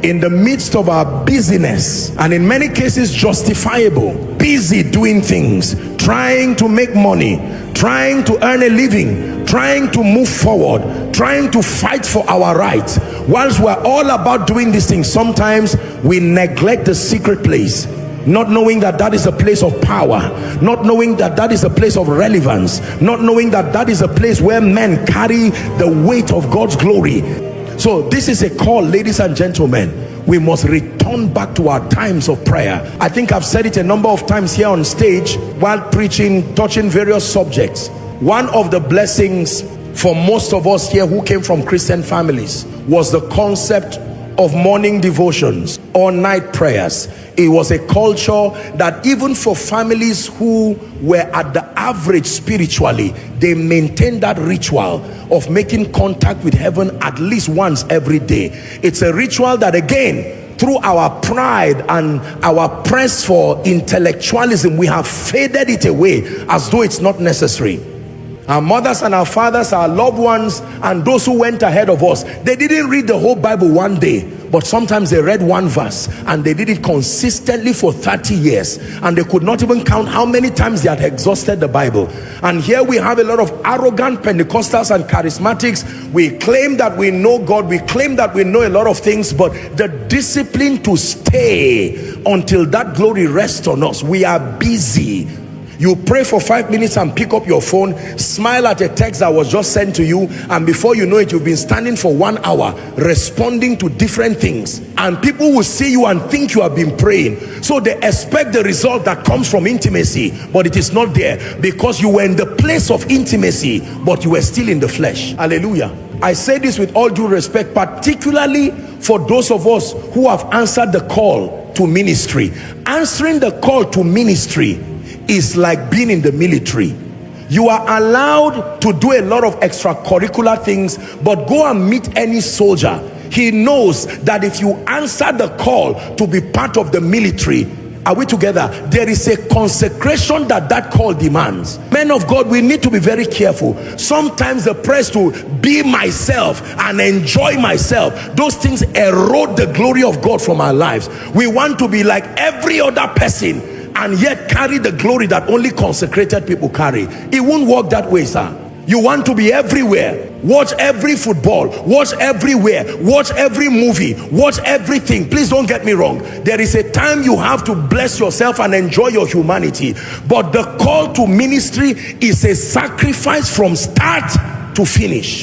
in the midst of our busyness, and in many cases justifiable, busy doing things, trying to make money, trying to earn a living, trying to move forward, trying to fight for our rights. Whilst we're all about doing these things, sometimes we neglect the secret place, not knowing that that is a place of power, not knowing that that is a place of relevance, not knowing that that is a place where men carry the weight of God's glory. So this is a call, ladies and gentlemen. We must return back to our times of prayer. I think I've said it a number of times here on stage while preaching, touching various subjects. One of the blessings for most of us here who came from Christian families was the concept of morning devotions or night prayers. It was a culture that even for families who were at the average spiritually, they maintained that ritual of making contact with heaven at least once every day. It's a ritual that, again, through our pride and our press for intellectualism, we have faded it away as though it's not necessary. Our mothers and our fathers, our loved ones, and those who went ahead of us, they didn't read the whole Bible one day, but sometimes they read one verse, and they did it consistently for 30 years, and they could not even count how many times they had exhausted the Bible. And here we have a lot of arrogant Pentecostals and charismatics. We claim that we know God, we claim that we know a lot of things, but the discipline to stay until that glory rests on us, we are busy. You pray for 5 minutes and pick up your phone, smile at a text that was just sent to you, and before you know it, you've been standing for 1 hour responding to different things, and people will see you and think you have been praying. So they expect the result that comes from intimacy, but it is not there, because you were in the place of intimacy but you were still in the flesh. Hallelujah. I say this with all due respect, particularly for those of us who have answered the call to ministry. Answering the call to ministry is like being in the military. You are allowed to do a lot of extracurricular things, but go and meet any soldier. He knows that if you answer the call to be part of the military, are we together? There is a consecration that that call demands. Men of God, we need to be very careful. Sometimes the press to be myself and enjoy myself, those things erode the glory of God from our lives. We want to be like every other person and yet carry the glory that only consecrated people carry. It won't work that way, sir. You want to be everywhere. Watch every football, watch everywhere, watch every movie, watch everything. Please don't get me wrong. There is a time you have to bless yourself and enjoy your humanity. But the call to ministry is a sacrifice from start to finish.